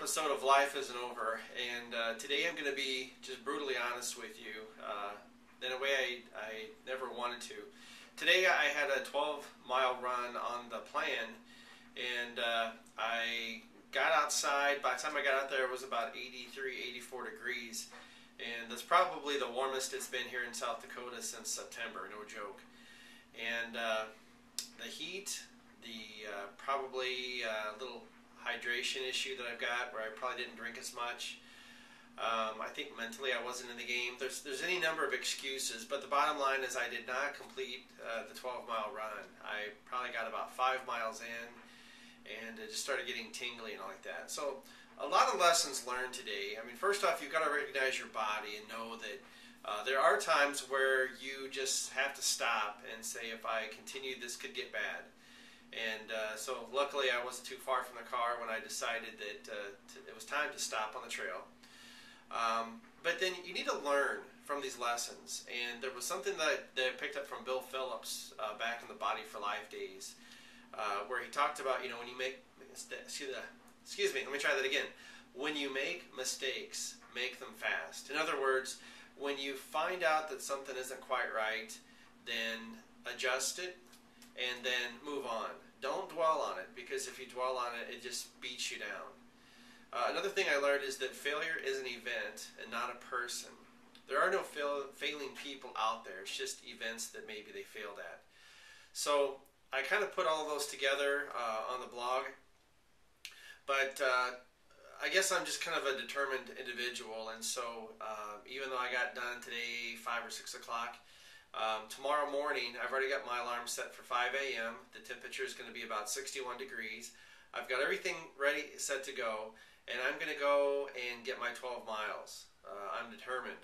episode of Life Isn't Over, and today I'm going to be just brutally honest with you in a way I never wanted to. Today I had a 12-mile run on the plan, and I got outside. By the time I got out there, it was about 83, 84 degrees, and that's probably the warmest it's been here in South Dakota since September, no joke. And the heat, the probably little hydration issue that I've got where I probably didn't drink as much. I think mentally I wasn't in the game. There's any number of excuses, but the bottom line is I did not complete the 12-mile run. I probably got about 5 miles in, and it just started getting tingly and all like that. So a lot of lessons learned today. I mean, first off, you've got to recognize your body and know that there are times where you just have to stop and say, if I continue, this could get bad. And so luckily I wasn't too far from the car when I decided that it was time to stop on the trail. But then you need to learn from these lessons. And there was something that I picked up from Bill Phillips back in the Body for Life days, where he talked about, when you make, excuse me, let me try that again. When you make mistakes, make them fast. In other words, when you find out that something isn't quite right, then adjust it and then move on. Don't dwell on it, because if you dwell on it, it just beats you down. Another thing I learned is that failure is an event and not a person. There are no failing people out there. It's just events that maybe they failed at. So I kind of put all those together on the blog. But I guess I'm just kind of a determined individual, and so even though I got done today 5 or 6 o'clock, tomorrow morning I've already got my alarm set for 5 a.m. The temperature is going to be about 61 degrees. I've got everything ready, set to go, and I'm going to go and get my 12 miles. I'm determined.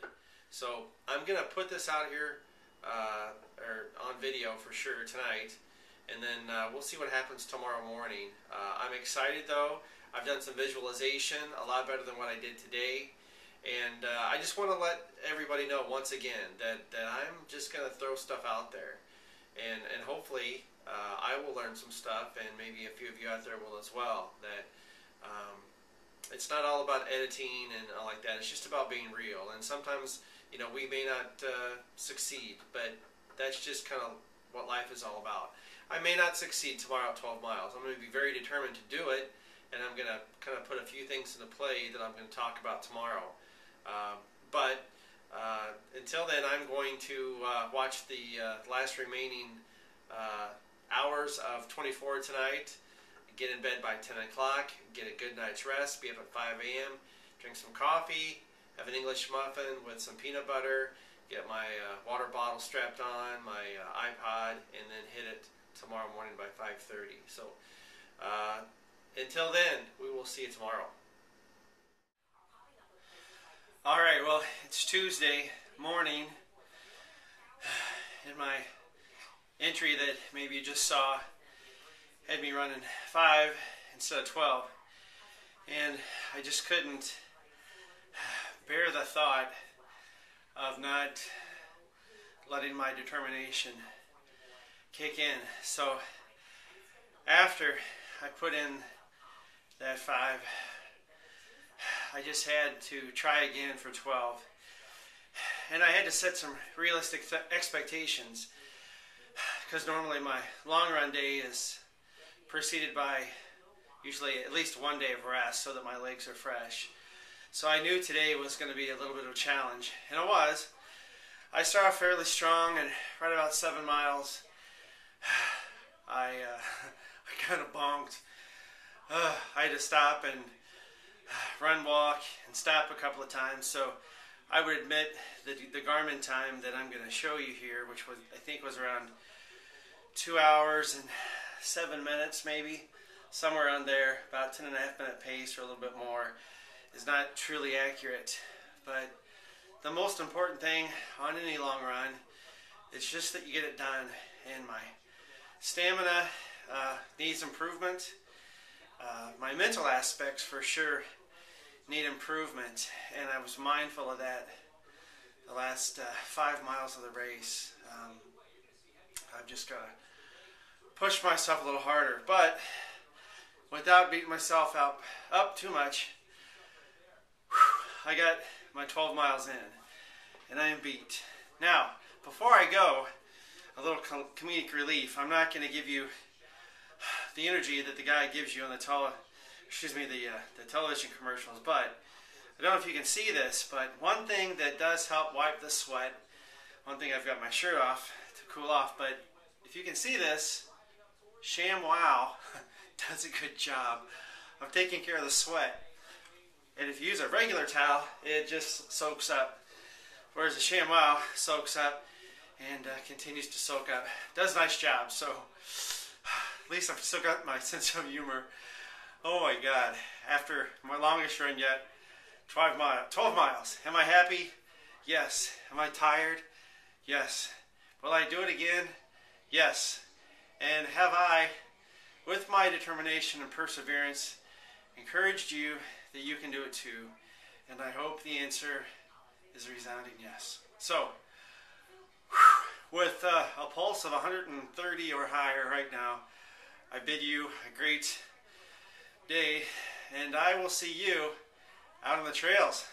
So I'm going to put this out here or on video for sure tonight, and then we'll see what happens tomorrow morning. I'm excited though. I've done some visualization, a lot better than what I did today. And I just want to let everybody know once again that I'm just going to throw stuff out there. And hopefully I will learn some stuff, and maybe a few of you out there will as well. That it's not all about editing and all like that. It's just about being real. And sometimes, we may not succeed, but that's just kind of what life is all about. I may not succeed tomorrow at 12 miles. I'm going to be very determined to do it, and I'm going to kind of put a few things into play that I'm going to talk about tomorrow. But until then, I'm going to watch the last remaining hours of 24 tonight, get in bed by 10 o'clock, get a good night's rest, be up at 5 a.m., drink some coffee, have an English muffin with some peanut butter, get my water bottle strapped on, my iPod, and then hit it tomorrow morning by 5:30. So until then, we will see you tomorrow. Alright, well, it's Tuesday morning, and my entry that maybe you just saw had me running 5 instead of 12, and I just couldn't bear the thought of not letting my determination kick in. So after I put in that 5, I just had to try again for 12, and I had to set some realistic expectations, because normally my long run day is preceded by usually at least one day of rest so that my legs are fresh. So I knew today was going to be a little bit of a challenge, and it was. I started off fairly strong, and right about 7 miles I kind of bonked. I had to stop and run, walk, and stop a couple of times. So I would admit that the Garmin time that I'm going to show you here, which was, I think, was around 2 hours and 7 minutes, maybe somewhere on there, about 10.5-minute pace or a little bit more, is not truly accurate. But the most important thing on any long run is just that you get it done. And my stamina needs improvement. My mental aspects for sure need improvement, and I was mindful of that the last 5 miles of the race. I've just got to push myself a little harder, but without beating myself up too much, I got my 12 miles in, and I am beat. Now, before I go, a little comedic relief. I'm not going to give you the energy that the guy gives you on the television commercials, but I don't know if you can see this, but one thing that does help wipe the sweat, one thing I've got my shirt off to cool off, but if you can see this, ShamWow does a good job of taking care of the sweat. And if you use a regular towel, it just soaks up, whereas the ShamWow soaks up and continues to soak up. Does a nice job. So at least I've still got my sense of humor. Oh my God! After my longest run yet, 12 miles. Am I happy? Yes. Am I tired? Yes. Will I do it again? Yes. And have I, with my determination and perseverance, encouraged you that you can do it too? And I hope the answer is a resounding yes. So, with a pulse of 130 or higher right now, I bid you a great day, and I will see you out on the trails.